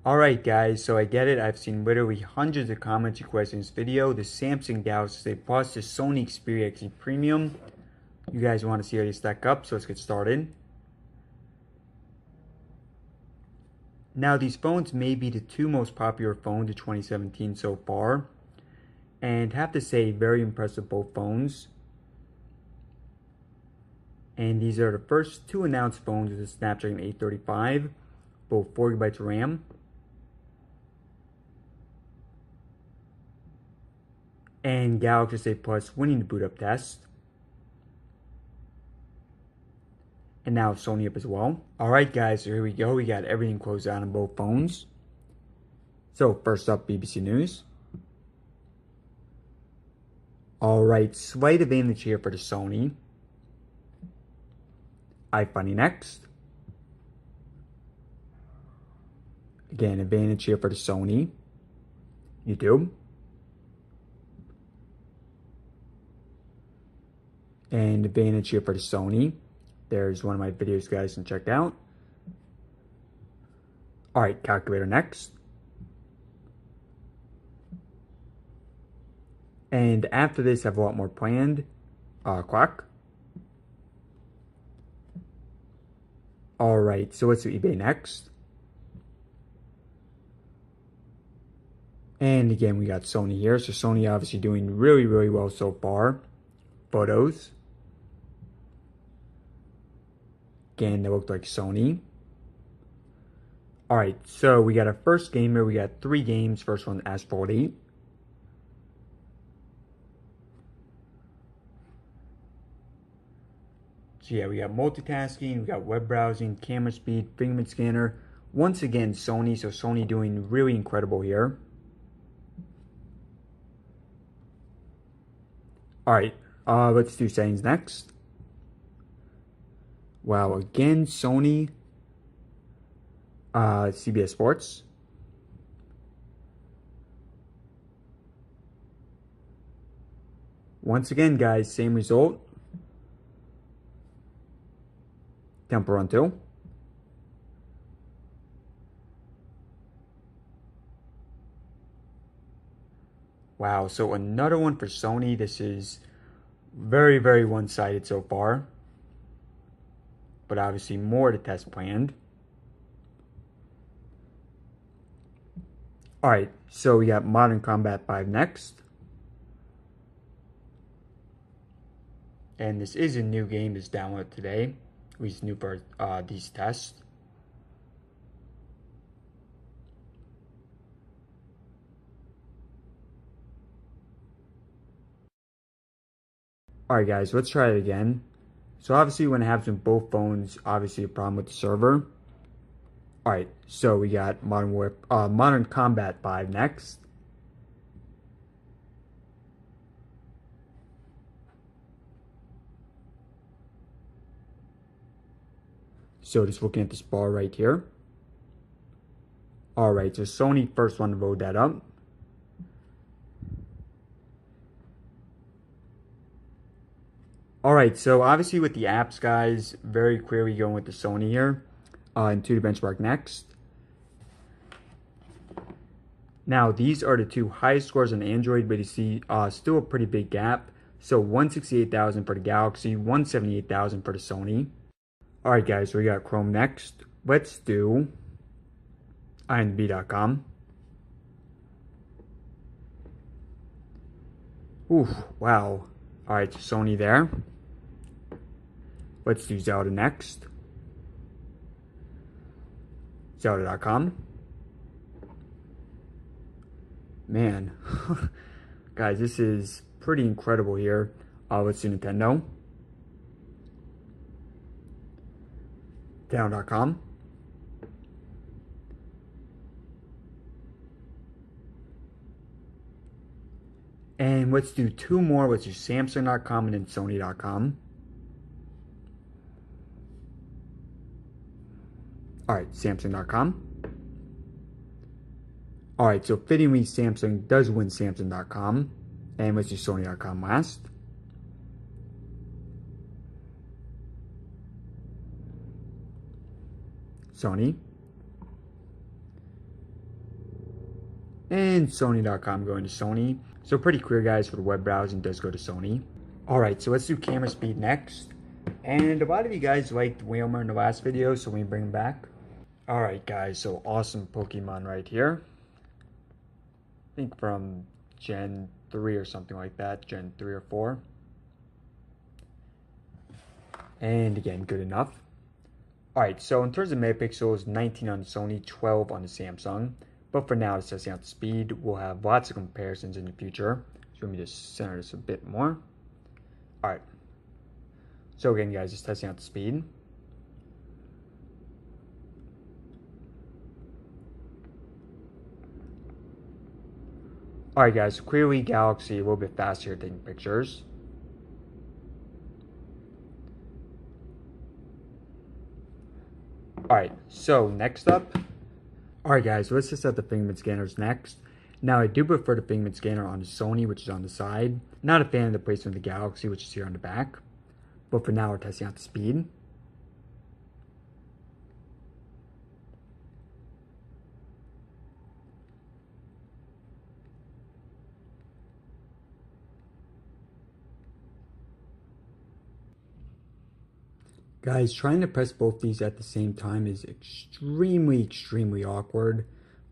Alright guys, so I get it. I've seen literally hundreds of comments requesting this video. The Samsung Galaxy S8 Plus, the Sony Xperia XE Premium. You guys want to see how they stack up, so let's get started. Now these phones may be the two most popular phones of 2017 so far. And have to say, very impressive both phones. And these are the first two announced phones with the Snapdragon 835, both 4GB RAM. And Galaxy S8 Plus winning the boot up test. And now Sony up as well. Alright guys, so here we go. We got everything closed out on both phones. So first up, BBC News. Alright, slight advantage here for the Sony. iFunny next. Again, advantage here for the Sony. YouTube. And advantage here for the Sony. There's one of my videos you guys can check out. Alright, calculator next. And after this, I have a lot more planned. Clock. Alright, so let's do eBay next. And again, we got Sony here. So Sony obviously doing really, really well so far. Photos. Again, that looked like Sony. Alright, so we got our first game here. We got 3 games. First one, Asphalt 8. So yeah, we got multitasking, we got web browsing, camera speed, fingerprint scanner. Once again, Sony. So Sony doing really incredible here. Alright, let's do settings next. Wow, again, Sony. CBS Sports. Once again, guys, same result. Tempo Run 2. Wow, so another one for Sony. This is very, very one-sided so far. But obviously more to test planned. Alright, so we got Modern Combat 5 next. And this is a new game that's downloaded today. At least new for these tests. Alright guys, let's try it again. So obviously when it happens with both phones, obviously a problem with the server. Alright, so we got Modern Combat 5 next. So just looking at this bar right here. Alright, so Sony first one to load that up. Alright, so obviously with the apps, guys, very clearly going with the Sony here. AnTuTu benchmark next. Now, these are the two highest scores on Android, but you see still a pretty big gap. So 168,000 for the Galaxy, 178,000 for the Sony. Alright guys, so we got Chrome next. Let's do imdb.com. Ooh, wow. Alright, so Sony there. Let's do Zelda next. Zelda.com. Man, guys, this is pretty incredible here. Let's do Nintendo. Down.com. And let's do 2 more. Let's do Samsung.com and then Sony.com. Alright, Samsung.com. Alright, so fittingly, Samsung does win Samsung.com. And let's do Sony.com last. Sony. and Sony.com going to Sony. So pretty clear, guys, for the web browsing does go to Sony. Alright, so let's do camera speed next. And a lot of you guys liked Whalmer in the last video, so we bring him back. Alright guys, so awesome Pokemon right here. I think from Gen 3 or something like that, Gen 3 or 4. And again, good enough. Alright, so in terms of megapixels, 19 on the Sony, 12 on the Samsung. But for now, it's testing out the speed. We'll have lots of comparisons in the future. So let me just center this a bit more. Alright. So again, guys, just testing out the speed. Alright guys, so clearly Galaxy a little bit faster at taking pictures. Alright, so next up. Alright guys, so let's test out the fingerprint scanners next. Now I do prefer the fingerprint scanner on the Sony, which is on the side. Not a fan of the placement of the Galaxy, which is here on the back. But for now, we're testing out the speed. Guys, trying to press both these at the same time is extremely awkward.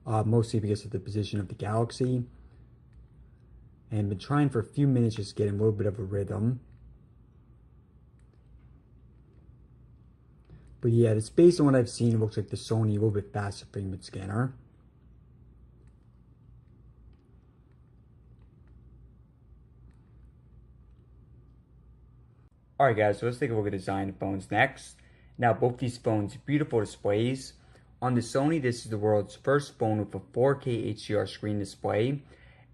Mostly because of the position of the Galaxy. And been trying for a few minutes just getting a little bit of a rhythm. But yeah, it's based on what I've seen, it looks like the Sony a little bit faster fingerprint scanner. Alright guys, so let's take a look at the design of phones next. Now both these phones, beautiful displays. On the Sony, this is the world's first phone with a 4K HDR screen display.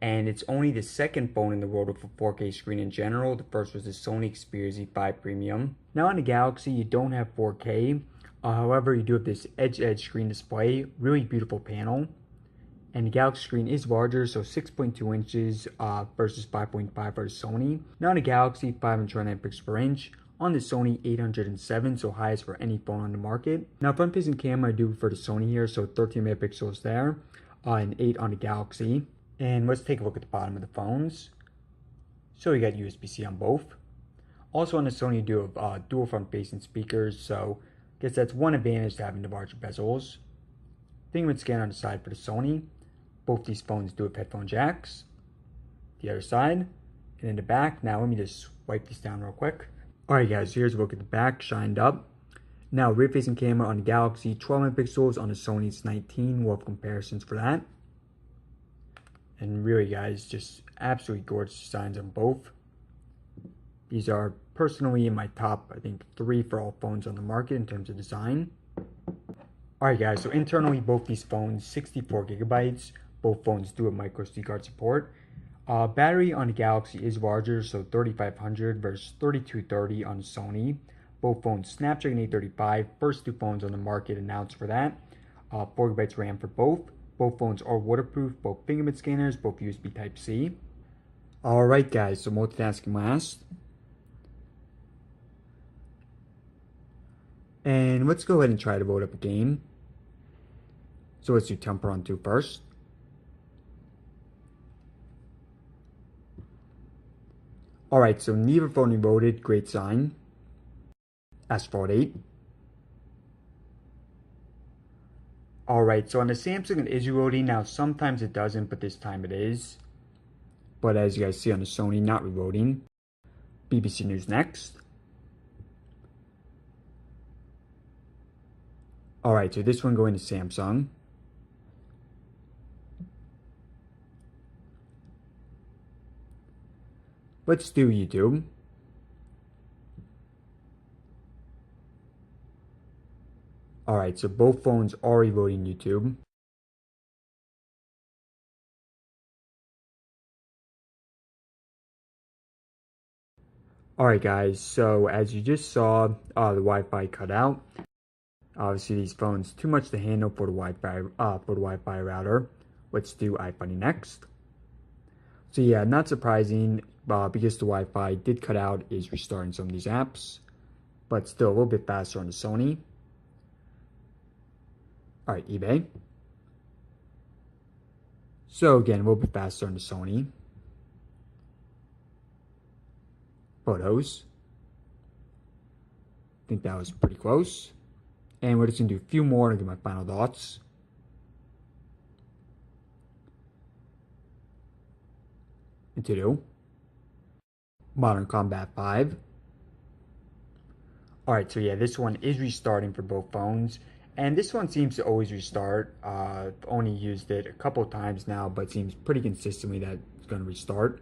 And it's only the second phone in the world with a 4K screen in general. The first was the Sony Xperia Z5 Premium. Now on the Galaxy, you don't have 4K. However, you do have this edge screen display. Really beautiful panel. And the Galaxy screen is larger, so 6.2 inches versus 5.5 for the Sony. Now on the Galaxy, 529 pixels per inch. On the Sony, 807, so highest for any phone on the market. Now front-facing camera, I do prefer the Sony here, so 13 megapixels there, and 8 on the Galaxy. And let's take a look at the bottom of the phones. So you got USB-C on both. Also on the Sony, you do have dual front-facing speakers, so I guess that's one advantage to having the larger bezels. Fingerprint scanner on the side for the Sony. Both these phones do have headphone jacks. The other side, and in the back. Now let me just wipe this down real quick. Alright guys, so here's a look at the back, shined up. Now rear-facing camera on the Galaxy, 12 megapixels. On the Sony, it's 19. We'll have comparisons for that. And really guys, just absolutely gorgeous designs on both. These are personally in my top, I think, 3 for all phones on the market in terms of design. Alright guys, so internally both these phones, 64 gigabytes. Both phones do have micro SD card support. Battery on the Galaxy is larger, so 3500 versus 3230 on the Sony. Both phones Snapdragon 835, first 2 phones on the market announced for that. 4 GB RAM for both. Both phones are waterproof, both fingerprint scanners, both USB Type-C. Alright guys, so multitasking last. And let's go ahead and try to load up a game. So let's do Temper Run 2 first. Alright, so neither phone reloaded, great sign. Asphalt 8. Alright, so on the Samsung it is reloading. Now sometimes it doesn't, but this time it is. But as you guys see on the Sony, not reloading. BBC News next. Alright, so this one going to Samsung. Let's do YouTube. Alright, so both phones are reloading YouTube. Alright guys, so as you just saw, the Wi-Fi cut out. Obviously these phones too much to handle for the Wi-Fi router. Let's do iFunny next. So yeah, not surprising, because the Wi-Fi did cut out, is restarting some of these apps, but still a little bit faster on the Sony. Alright, eBay. So again, a little bit faster on the Sony. Photos. I think that was pretty close. And we're just going to do a few more to get my final thoughts. AnTuTu. Modern Combat 5. Alright, so yeah, this one is restarting for both phones. And this one seems to always restart. I've only used it a couple times now, but seems pretty consistently that it's going to restart.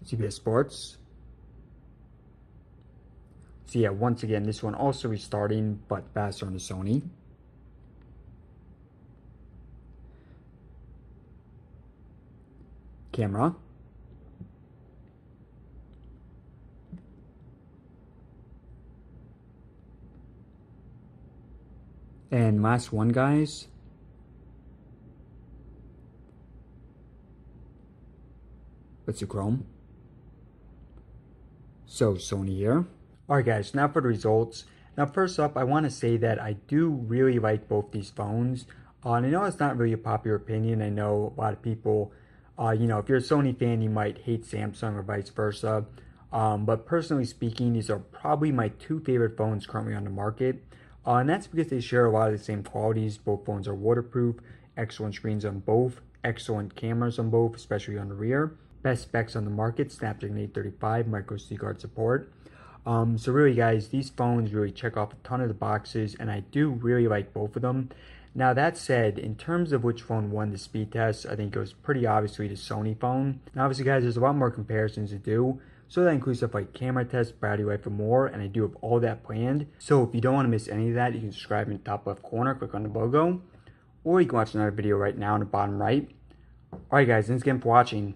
CBS Sports. So yeah, once again, this one also restarting, but faster on the Sony. Camera. And last one, guys. Let's do Chrome. So Sony here. Alright guys, now for the results. Now first up, I want to say that I do really like both these phones. And I know it's not really a popular opinion. I know a lot of people, if you're a Sony fan, you might hate Samsung or vice versa. But personally speaking, these are probably my two favorite phones currently on the market. And that's because they share a lot of the same qualities. Both phones are waterproof, excellent screens on both, excellent cameras on both, especially on the rear. Best specs on the market, Snapdragon 835, micro SD card support. So really guys, these phones really check off a ton of the boxes, and I do really like both of them. Now that said, in terms of which phone won the speed test, I think it was pretty obviously the Sony phone. Now obviously guys, there's a lot more comparisons to do. So that includes stuff like camera tests, battery life, and more, and I do have all that planned. So if you don't want to miss any of that, you can subscribe in the top left corner, click on the logo, or you can watch another video right now in the bottom right. Alright guys, thanks again for watching.